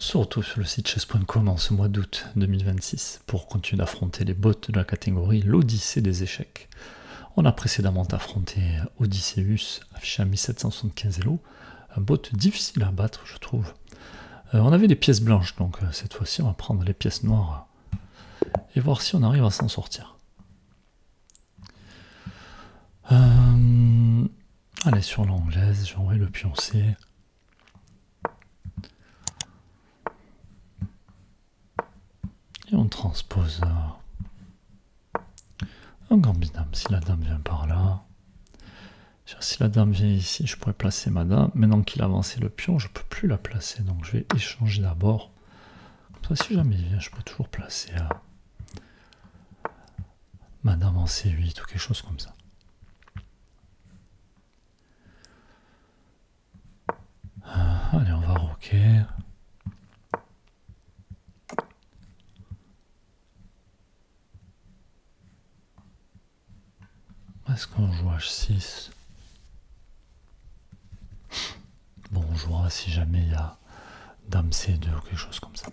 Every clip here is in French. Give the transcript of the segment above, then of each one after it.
se retrouve sur le site chess.com en ce mois d'août 2026 pour continuer d'affronter les bots de la catégorie l'Odyssée des échecs. On a précédemment affronté Odysseus, affiché à 1775 Elo, un bot difficile à battre je trouve. On avait des pièces blanches, donc cette fois-ci on va prendre les pièces noires et voir si on arrive à s'en sortir. Allez, sur l'anglaise, j'ai envoyé le pion C. Et on transpose un gambit dame, si la dame vient par là. Si la dame vient ici, je pourrais placer ma dame. Maintenant qu'il a avancé le pion, je ne peux plus la placer, donc je vais échanger d'abord. Comme ça, si jamais il vient, je peux toujours placer ma dame en C8 ou quelque chose comme ça. Allez, on va roquer. Est-ce qu'on joue H6? Bon, on jouera si jamais il y a dame C2 ou quelque chose comme ça.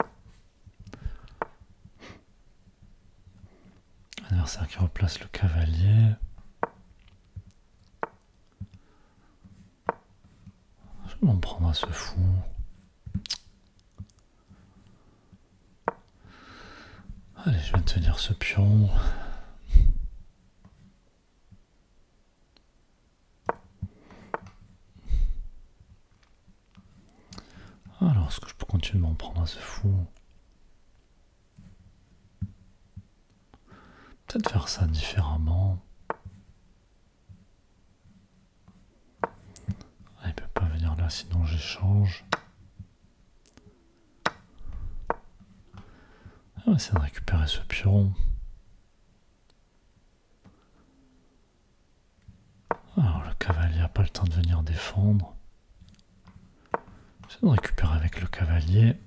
Adversaire qui replace le cavalier. Je vais m'en prendre à ce fou. Allez, je vais tenir ce pion. Alors, est-ce que je peux continuer de m'en prendre à ce fou? Peut-être faire ça différemment. Ah, il peut pas venir là, sinon j'échange. On va essayer de récupérer ce pion. Alors, le cavalier n'a pas le temps de venir défendre. J'essaie de récupérer avec le cavalier.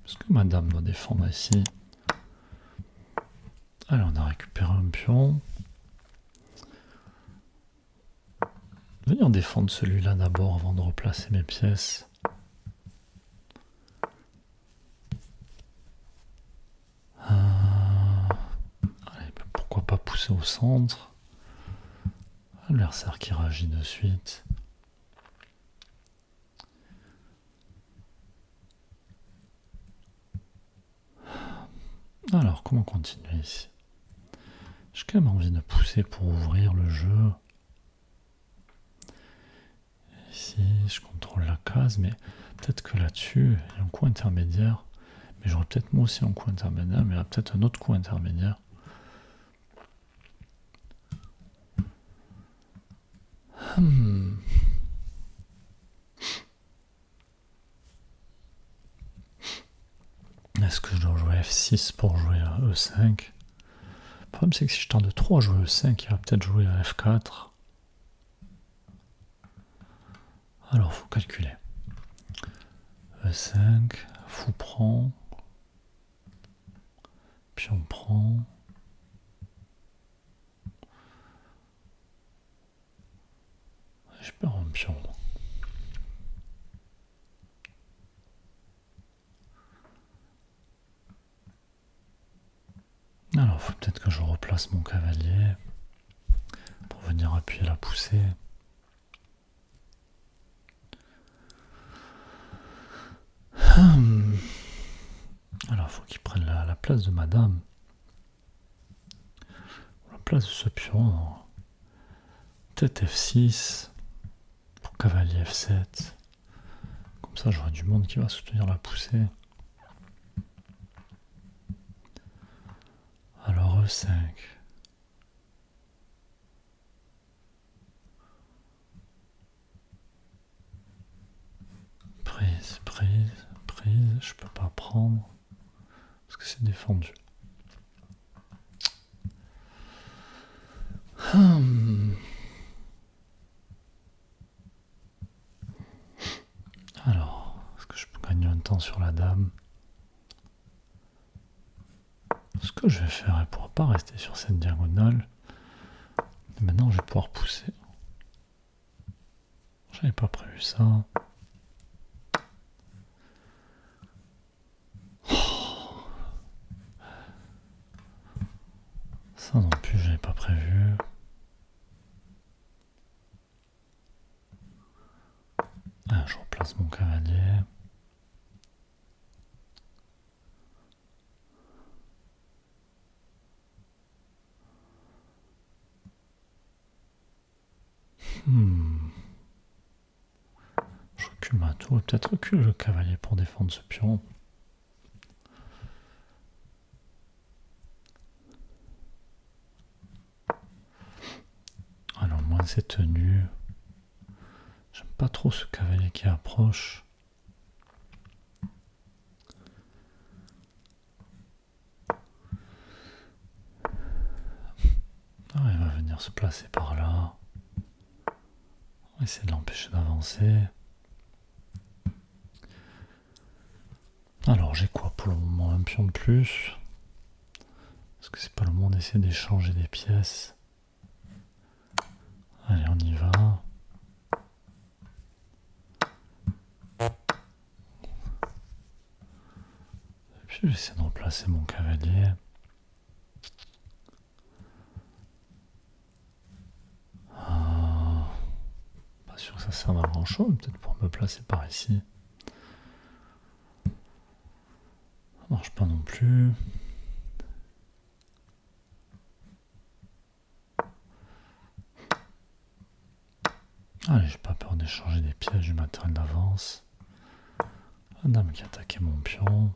Parce que madame doit défendre ici. Allez, on a récupéré un pion. Venir défendre celui-là d'abord avant de replacer mes pièces. Allez, pourquoi pas pousser au centre. L'adversaire qui réagit de suite. Alors, comment continuer ici? J'ai quand même envie de pousser pour ouvrir le jeu. Ici, je contrôle la case, mais peut-être que là-dessus, il y a un coup intermédiaire. Mais j'aurais peut-être moi aussi un coup intermédiaire, mais il y a peut-être un autre coup intermédiaire. Est-ce que je dois jouer F6 pour jouer à E5? Le problème c'est que si je tente de trop à jouer E5, il va peut-être jouer à F4. Alors, faut calculer. E5, fou prend. Pion prend. Je perds un pion. Alors, faut peut-être que je replace mon cavalier pour venir appuyer la poussée. Alors, faut qu'il prenne la place de madame. La place de ce pion. Peut-être F6 pour cavalier F7. Comme ça, j'aurai du monde qui va soutenir la poussée. Alors E5. Prise, prise, prise. Je peux pas prendre parce que c'est défendu. Alors, est-ce que je peux gagner un temps sur la dame? Ce que je vais faire, elle ne pourra pas rester sur cette diagonale. Et maintenant, je vais pouvoir pousser. J'avais pas prévu ça. Ça non plus, je n'avais pas prévu. Ah, je replace mon cavalier. Je recule ma tour et peut-être recule le cavalier pour défendre ce pion. Alors moi c'est tenu. J'aime pas trop ce cavalier qui approche. Ah, il va venir se placer par là. On va essayer de l'empêcher d'avancer. Alors j'ai quoi pour le moment? Un pion de plus. Est-ce que c'est pas le moment d'essayer d'échanger des pièces? Allez, on y va. Et puis je vais essayer de replacer mon cavalier. Pas sûr que ça serve à grand chose, peut-être pour me placer par ici. Ça marche pas non plus. Allez, j'ai pas peur d'échanger des pièces du matériel d'avance. La dame qui attaquait mon pion.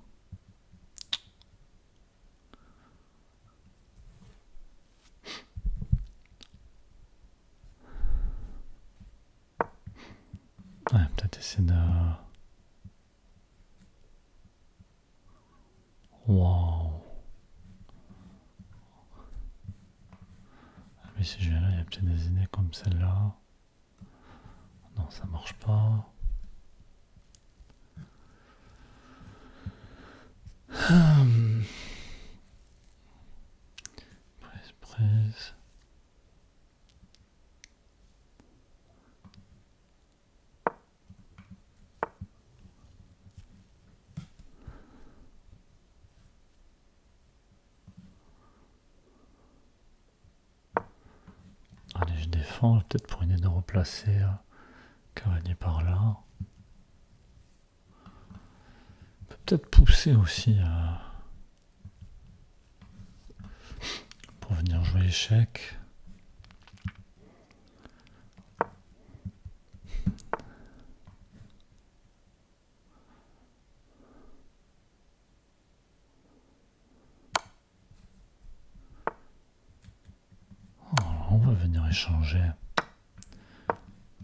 Ouais, peut-être essayer de... Waouh. Ah, mais si je viens là, il y a peut-être des idées comme celle-là. Non, ça marche pas. Prise. Allez, je défends, peut-être pour une idée de replacer cavalier par là. Peut-être pousser aussi pour venir jouer échec. Alors, on va venir échanger.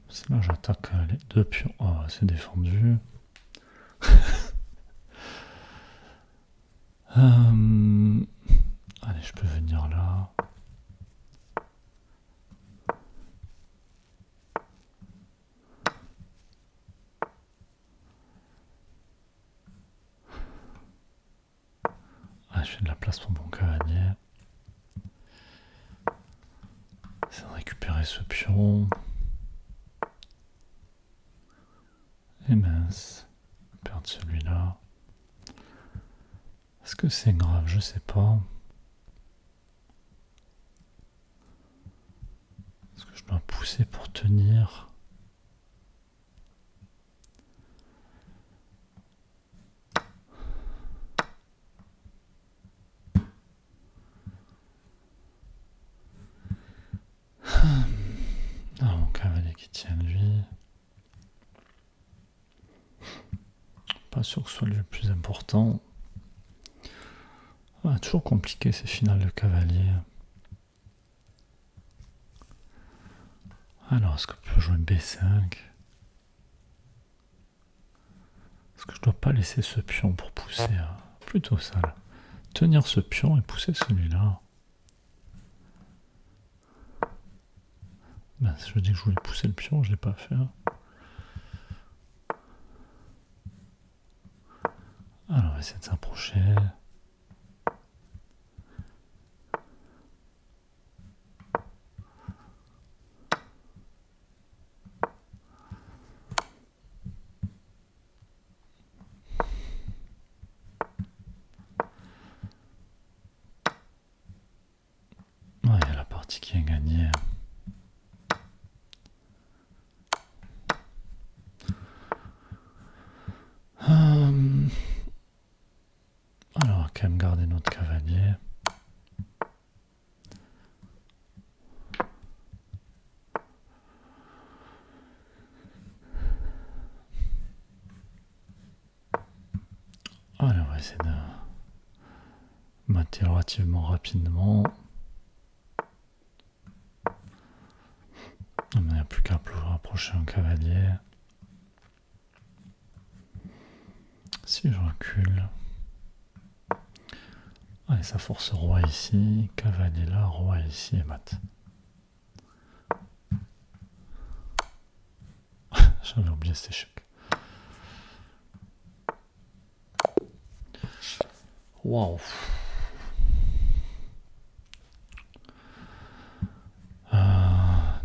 C'est là j'attaque les deux pions. Oh, c'est défendu. Allez, je peux venir là. Ah, je fais de la place pour mon cavalier. C'est de récupérer ce pion. Et mince, perdre celui-là. Est-ce que c'est grave? Je sais pas. Est-ce que je dois pousser pour tenir? Ah, mon cavalier qui tient lui. Pas sûr que ce soit le plus important. Ah, toujours compliqué ces finales de cavalier. Alors, est-ce que je peux jouer B5? Est-ce que je dois pas laisser ce pion pour pousser? Plutôt ça là. Tenir ce pion et pousser celui-là. Ben, je dis que je voulais pousser le pion, je l'ai pas fait. Alors, on va essayer de s'approcher. partie qui est gagnée. Alors, on va quand même garder notre cavalier. Allez, on va essayer de mater relativement rapidement. Il n'y a plus qu'à rapprocher un cavalier. Si je recule. Allez, ça force roi ici, cavalier là, roi ici et mat. J'avais oublié cet échec. Waouh.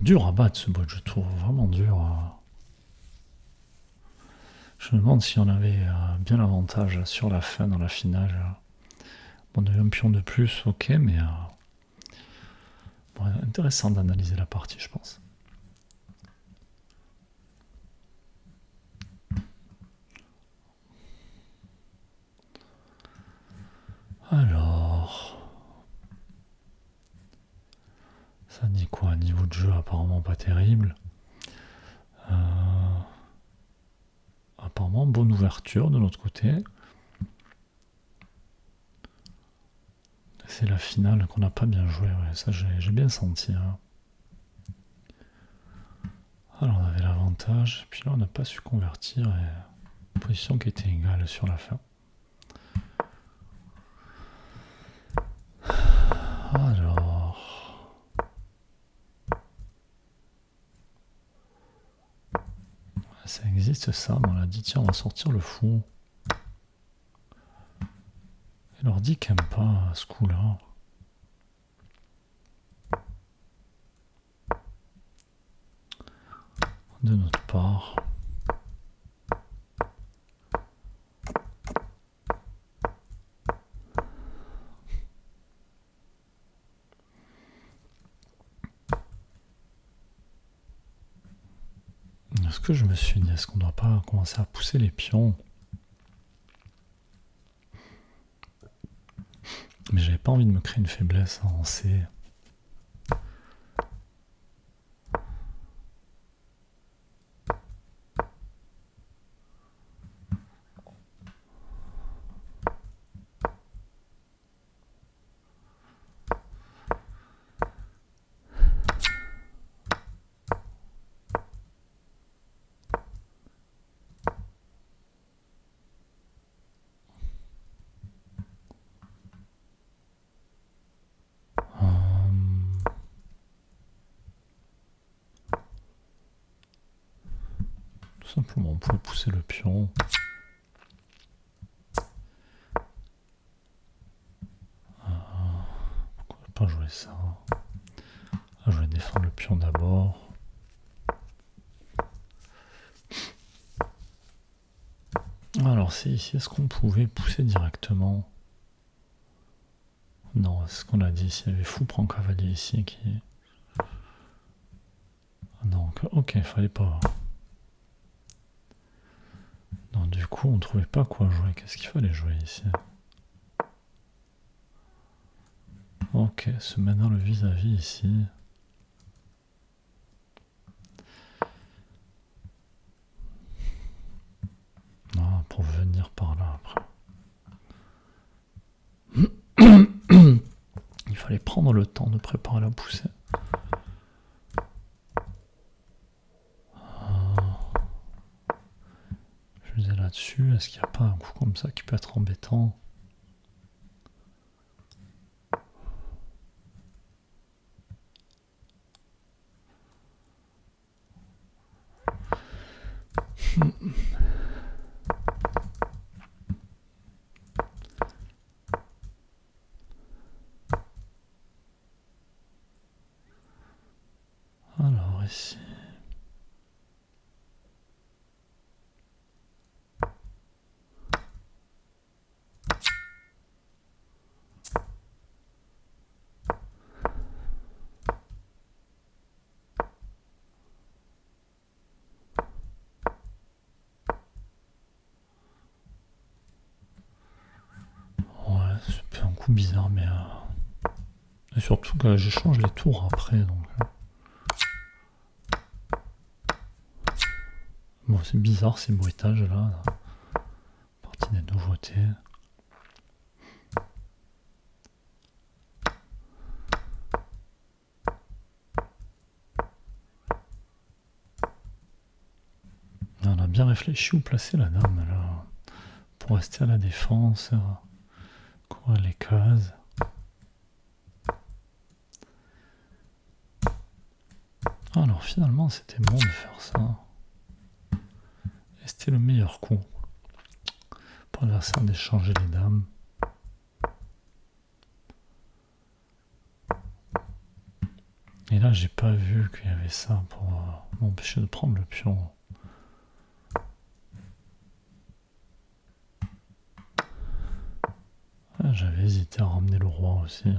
Dur à battre ce bot, je trouve vraiment dur. Je me demande si on avait bien l'avantage sur la fin, dans la finale. On a eu un pion de plus, ok, mais bon, intéressant d'analyser la partie, je pense. Alors, ça dit quoi? Niveau de jeu apparemment pas terrible. Apparemment bonne ouverture de notre côté. C'est la finale qu'on n'a pas bien joué, ouais, ça j'ai bien senti. Hein. Alors on avait l'avantage, puis là on n'a pas su convertir, et position qui était égale sur la fin. Alors... ça existe ça, mais on a dit tiens on va sortir le fou. Il leur dit qu'elle n'aime pas ce coup-là. De notre part. Ce que je me suis dit, est-ce qu'on ne doit pas commencer à pousser les pions? Mais j'avais pas envie de me créer une faiblesse en C. Tout simplement, on pouvait pousser le pion. Pourquoi pas jouer ça? Je vais défendre le pion d'abord. Alors c'est ici, est-ce qu'on pouvait pousser directement? Non, c'est ce qu'on a dit, s'il y avait fou prend cavalier ici qui... Donc, ok, il fallait pas... Non, du coup, on trouvait pas quoi jouer. Qu'est-ce qu'il fallait jouer ici? Ok, se mettre dans le vis-à-vis ici. Non, pour venir par là après. Il fallait prendre le temps de préparer la poussée. Je disais là-dessus, est-ce qu'il n'y a pas un coup comme ça qui peut être embêtant? Alors ici... coup bizarre, mais... Et surtout que j'échange les tours après, donc... Bon, c'est bizarre ces bruitages là. Partie des nouveautés. On a bien réfléchi où placer la dame là. Pour rester à la défense. Courir les cases. Alors finalement c'était bon de faire ça. Et c'était le meilleur coup. Pour l'adversaire d'échanger les dames. Et là j'ai pas vu qu'il y avait ça pour m'empêcher de prendre le pion. Ah, j'avais hésité à ramener le roi aussi.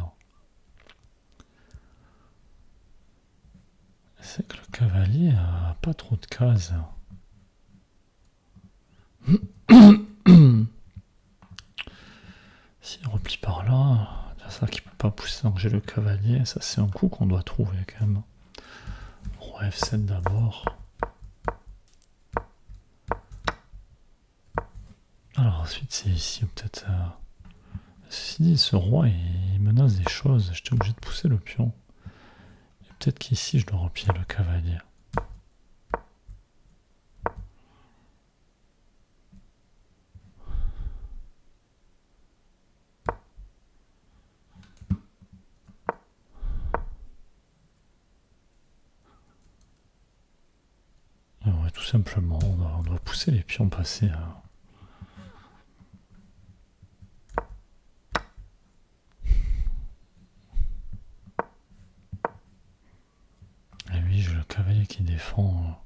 C'est que le cavalier a pas trop de cases. S'il replie par là, c'est ça qui peut pas pousser donc j'ai le cavalier. Ça c'est un coup qu'on doit trouver quand même. Roi F7 d'abord. Alors ensuite c'est ici peut-être... Ceci dit, ce roi il menace des choses. J'étais obligé de pousser le pion. Et peut-être qu'ici je dois replier le cavalier. Ouais, tout simplement, on doit pousser les pions passés. Et oui, j'ai le cavalier qui défend.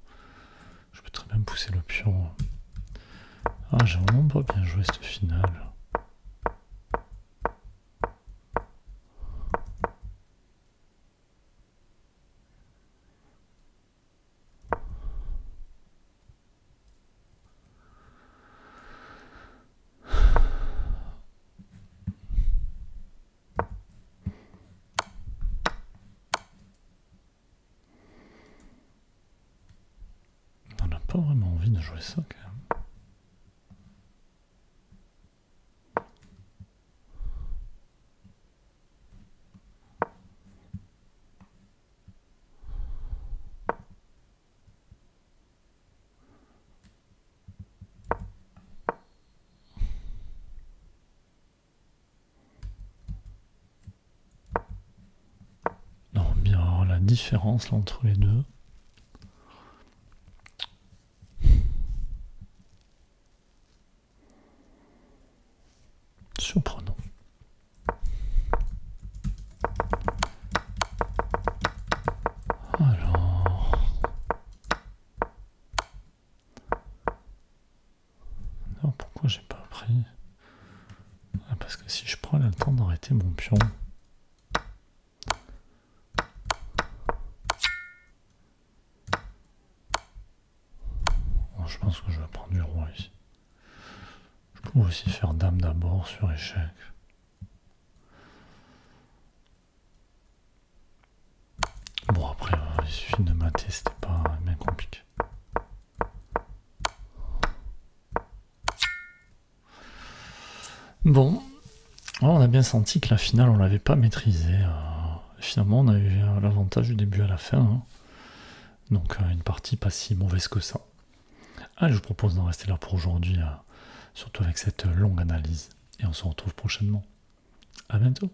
Je peux très bien pousser le pion. Ah, j'ai vraiment pas bien joué cette finale. On n'a pas vraiment envie de jouer ça quand même. Non, bien alors, la différence là, entre les deux. Surprenant. Alors... Alors pourquoi j'ai pas pris? Ah, parce que si je prends, elle a le temps d'arrêter mon pion. Bon, je pense que je vais prendre du roi ici. Je peux aussi faire dame d'abord sur échec. Bon après, il suffit de mater, c'était pas bien compliqué. Bon, alors on a bien senti que la finale on l'avait pas maîtrisée. Finalement on a eu l'avantage du début à la fin. Hein. Donc une partie pas si mauvaise que ça. Allez, je vous propose d'en rester là pour aujourd'hui, surtout avec cette longue analyse. Et on se retrouve prochainement. À bientôt.